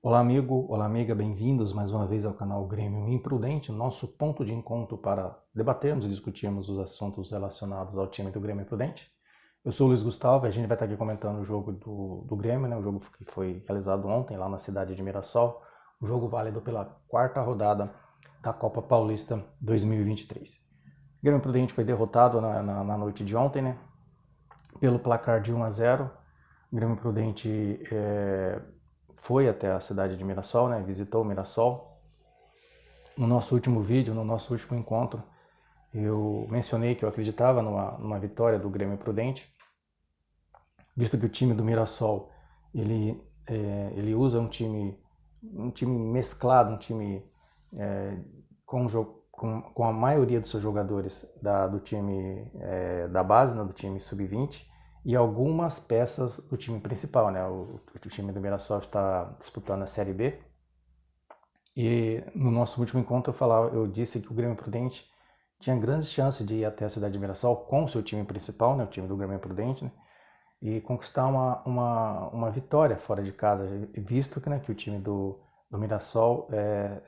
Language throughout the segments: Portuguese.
Olá amigo, olá amiga, bem-vindos mais uma vez ao canal Grêmio Imprudente, nosso ponto de encontro para debatermos e discutirmos os assuntos relacionados ao time do Grêmio Imprudente. Eu sou o Luiz Gustavo e a gente vai estar aqui comentando o jogo do Grêmio, né? O jogo que foi realizado ontem lá na cidade de Mirassol, o jogo válido pela quarta rodada da Copa Paulista 2023. O Grêmio Imprudente foi derrotado na noite de ontem, né? Pelo placar de 1-0. O Grêmio Prudente foi até a cidade de Mirassol, né? Visitou o Mirassol. No nosso último vídeo, no nosso último encontro, eu mencionei que eu acreditava numa vitória do Grêmio Prudente, visto que o time do Mirassol ele usa um time mesclado, um time com a maioria dos seus jogadores do time da base, né, do time sub-20, e algumas peças do time principal, né? O time do Mirassol está disputando a Série B. E no nosso último encontro eu disse que o Grêmio Prudente tinha grandes chances de ir até a cidade de Mirassol com o seu time principal, né, o time do Grêmio Prudente, né, e conquistar uma vitória fora de casa, visto que, né, que o time do Mirassol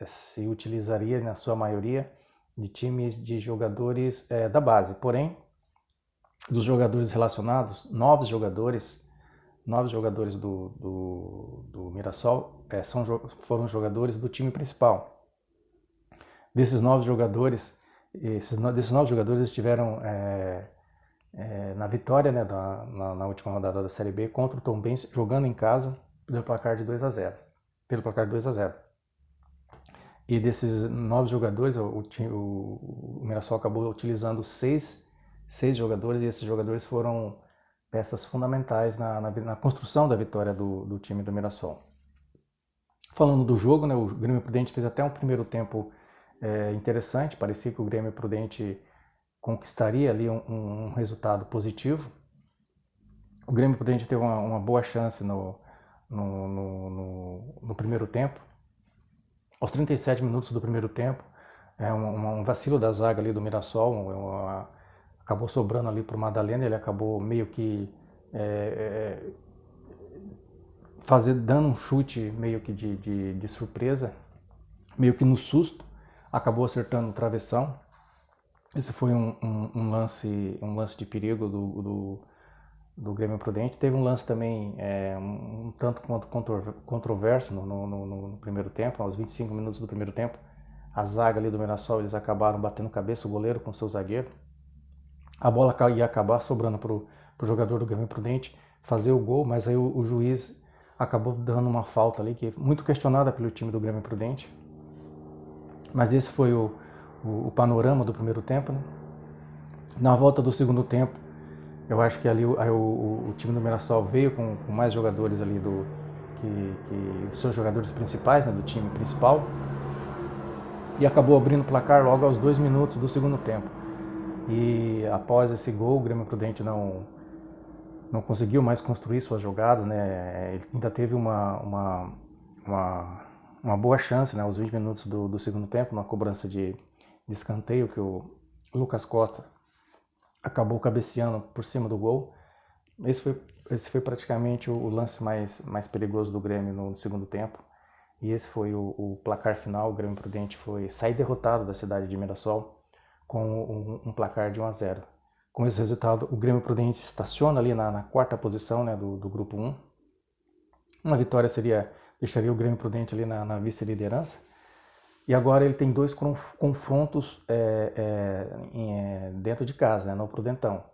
se utilizaria, na sua maioria, de times de jogadores da base. Porém, dos jogadores relacionados, novos jogadores do Mirassol foram jogadores do time principal. Desses novos jogadores estiveram na vitória, né, na última rodada da Série B contra o Tombense, jogando em casa pelo placar de 2-0. E desses novos jogadores, o Mirassol acabou utilizando seis jogadores, e esses jogadores foram peças fundamentais na construção da vitória do time do Mirassol. Falando do jogo, né, o Grêmio Prudente fez até um primeiro tempo interessante, parecia que o Grêmio Prudente conquistaria ali um resultado positivo. O Grêmio Prudente teve uma boa chance no primeiro tempo. Aos 37 minutos do primeiro tempo, um vacilo da zaga ali do Mirassol, acabou sobrando ali para o Madalena, ele acabou meio que dando um chute meio que de surpresa, meio que no susto, acabou acertando o travessão. Esse foi um lance de perigo do Grêmio Prudente. Teve um lance também um tanto quanto controverso no primeiro tempo, aos 25 minutos do primeiro tempo. A zaga ali do Mirassol, eles acabaram batendo cabeça, o goleiro com seu zagueiro. A bola ia acabar sobrando para o jogador do Grêmio Prudente fazer o gol, mas aí o juiz acabou dando uma falta ali, que é muito questionada pelo time do Grêmio Prudente. Mas esse foi o panorama do primeiro tempo, né? Na volta do segundo tempo, eu acho que ali o time do Mirassol veio com mais jogadores ali dos seus jogadores principais, né, do time principal, e acabou abrindo o placar logo aos 2 minutos do segundo tempo. E após esse gol, o Grêmio Prudente não conseguiu mais construir suas jogadas, né? Ele ainda teve uma boa chance, né, aos 20 minutos do segundo tempo, numa cobrança de escanteio, que o Lucas Costa acabou cabeceando por cima do gol. Esse foi praticamente o lance mais perigoso do Grêmio no segundo tempo. E esse foi o placar final. O Grêmio Prudente foi sair derrotado da cidade de Mirassol com um placar de 1-0. Com esse resultado, o Grêmio Prudente estaciona ali na quarta posição, né, do grupo 1. Uma vitória deixaria o Grêmio Prudente ali na vice-liderança. E agora ele tem 2 confrontos dentro de casa, né, no Prudentão.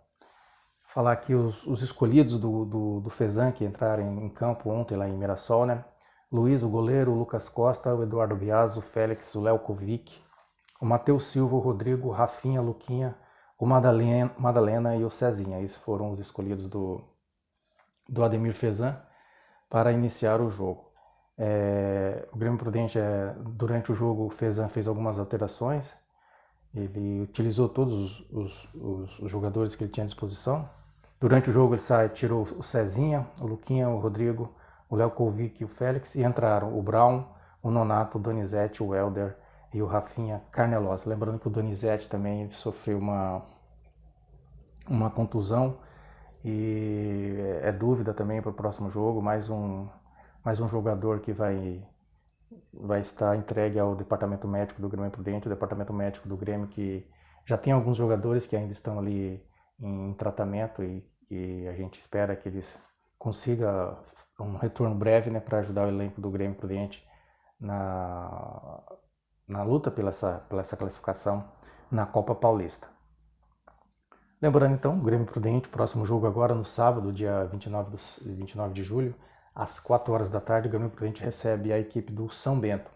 Falar aqui os escolhidos do Fezan, que entraram em campo ontem lá em Mirassol, né? Luiz, o goleiro, o Lucas Costa, o Eduardo Bias, o Félix, o Léo Kovic, o Matheus Silva, o Rodrigo, o Rafinha, o Luquinha, o Madalena e o Cezinha. Esses foram os escolhidos do Ademir Fezan para iniciar o jogo. O Grêmio Prudente, durante o jogo, o Fezan fez algumas alterações. Ele utilizou todos os jogadores que ele tinha à disposição. Durante o jogo ele tirou o Cezinha, o Luquinha, o Rodrigo, o Léo Kovic e o Félix, e entraram o Brown, o Nonato, o Donizete, o Helder e o Rafinha Carnelos. Lembrando que o Donizete também sofreu uma contusão e é dúvida também para o próximo jogo, mais um mais um jogador que vai estar entregue ao departamento médico do Grêmio Prudente, o departamento médico do Grêmio que já tem alguns jogadores que ainda estão ali em tratamento e a gente espera que eles consigam um retorno breve, né, para ajudar o elenco do Grêmio Prudente na luta pela essa classificação na Copa Paulista. Lembrando então, o Grêmio Prudente, próximo jogo agora no sábado, dia 29 de julho, às 4 horas da tarde, o Grêmio Prudente recebe a equipe do São Bento.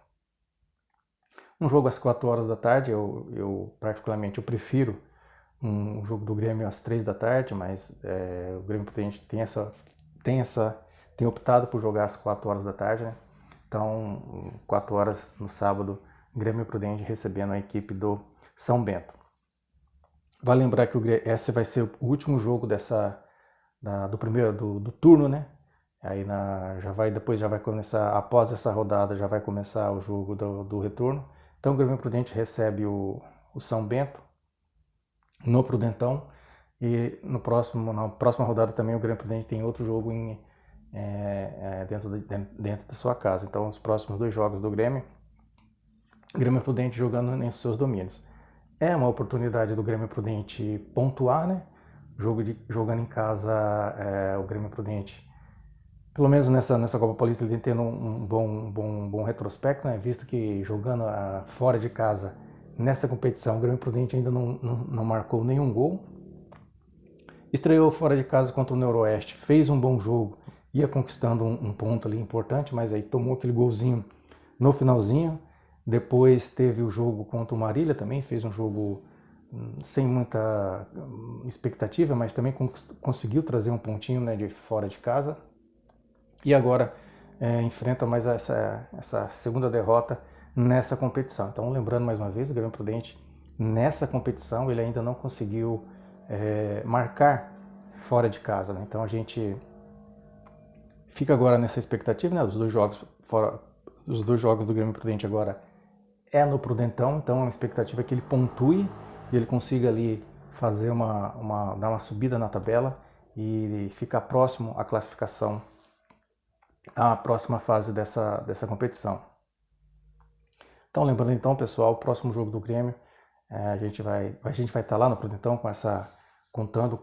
Um jogo às 4 horas da tarde, eu particularmente prefiro um jogo do Grêmio às 3 da tarde, mas o Grêmio Prudente tem optado por jogar às 4 horas da tarde, né? Então, 4 horas no sábado, Grêmio Prudente recebendo a equipe do São Bento. Vale lembrar que esse vai ser o último jogo do turno, né? Aí depois já vai começar, após essa rodada, já vai começar o jogo do retorno. Então o Grêmio Prudente recebe o São Bento no Prudentão. E na próxima rodada também o Grêmio Prudente tem outro jogo dentro da sua casa. Então os próximos 2 jogos do Grêmio Prudente jogando em seus domínios. É uma oportunidade do Grêmio Prudente pontuar, né? Jogando em casa, o Grêmio Prudente, pelo menos nessa Copa Paulista, ele vem tendo um bom retrospecto, né? Visto que jogando fora de casa nessa competição, o Grêmio Prudente ainda não marcou nenhum gol. Estreou fora de casa contra o Noroeste, fez um bom jogo, ia conquistando um ponto ali importante, mas aí tomou aquele golzinho no finalzinho. Depois teve o jogo contra o Marília também, fez um jogo sem muita expectativa, mas também conseguiu trazer um pontinho, né, de fora de casa. E agora enfrenta mais essa segunda derrota nessa competição. Então, lembrando mais uma vez, o Grêmio Prudente, nessa competição, ele ainda não conseguiu marcar fora de casa, né? Então a gente fica agora nessa expectativa, né, dos 2 jogos do Grêmio Prudente agora no Prudentão, então a expectativa é que ele pontue e ele consiga ali fazer dar uma subida na tabela e ficar próximo à classificação à próxima fase dessa competição. Então, lembrando então, pessoal, o próximo jogo do Grêmio, a gente vai estar lá no Prudentão contando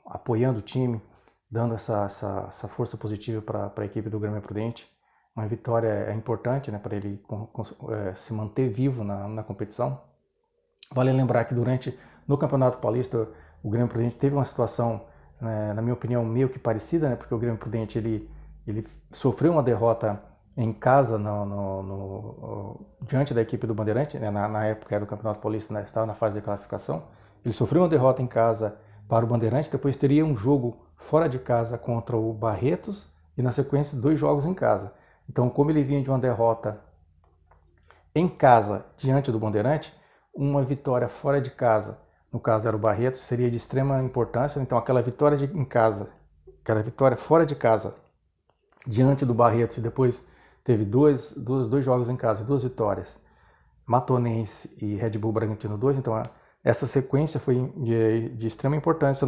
apoiando o time, dando essa força positiva para a equipe do Grêmio Prudente. Uma vitória é importante, né, para ele se manter vivo na competição. Vale lembrar que no Campeonato Paulista, o Grêmio Prudente teve uma situação, na minha opinião, meio que parecida, né, porque o Grêmio Prudente ele sofreu uma derrota em casa diante da equipe do Bandeirante, né, na época era o Campeonato Paulista, né, estava na fase de classificação. Ele sofreu uma derrota em casa para o Bandeirante, depois teria um jogo fora de casa contra o Barretos e na sequência 2 jogos em casa. Então, como ele vinha de uma derrota em casa diante do Bandeirante, uma vitória fora de casa, no caso era o Barretos, seria de extrema importância. Então, aquela vitória aquela vitória fora de casa diante do Barretos e depois teve dois jogos em casa, 2 vitórias, Matonense e Red Bull Bragantino 2. Então, essa sequência foi de extrema importância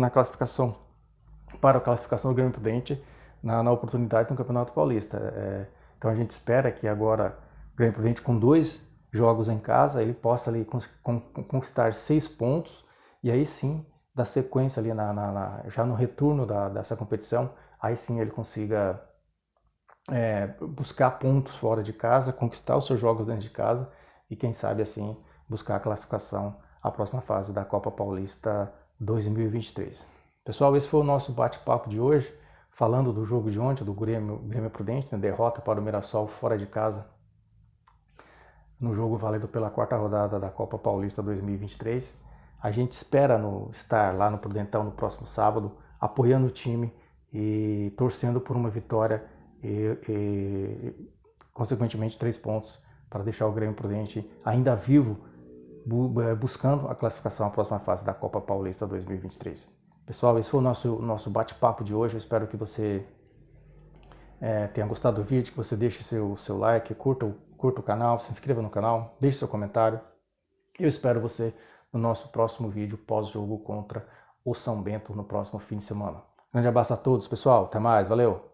para a classificação do Grêmio Prudente na oportunidade no Campeonato Paulista. Então a gente espera que agora o Grêmio Prudente, com 2 jogos em casa, ele possa ali conquistar 6 pontos e aí sim, da sequência ali já no retorno dessa competição, aí sim ele consiga buscar pontos fora de casa, conquistar os seus jogos dentro de casa e quem sabe assim buscar a classificação à próxima fase da Copa Paulista 2023. Pessoal, esse foi o nosso bate-papo de hoje, falando do jogo de ontem, do Grêmio Prudente, né, derrota para o Mirassol fora de casa, no jogo válido pela 4ª rodada da Copa Paulista 2023. A gente espera estar lá no Prudentão no próximo sábado, apoiando o time e torcendo por uma vitória e consequentemente 3 pontos para deixar o Grêmio Prudente ainda vivo, buscando a classificação à próxima fase da Copa Paulista 2023. Pessoal, esse foi o nosso bate-papo de hoje. Eu espero que você tenha gostado do vídeo, que você deixe seu like, curta o canal, se inscreva no canal, deixe seu comentário. Eu espero você no nosso próximo vídeo pós-jogo contra o São Bento no próximo fim de semana. Grande abraço a todos, pessoal. Até mais. Valeu!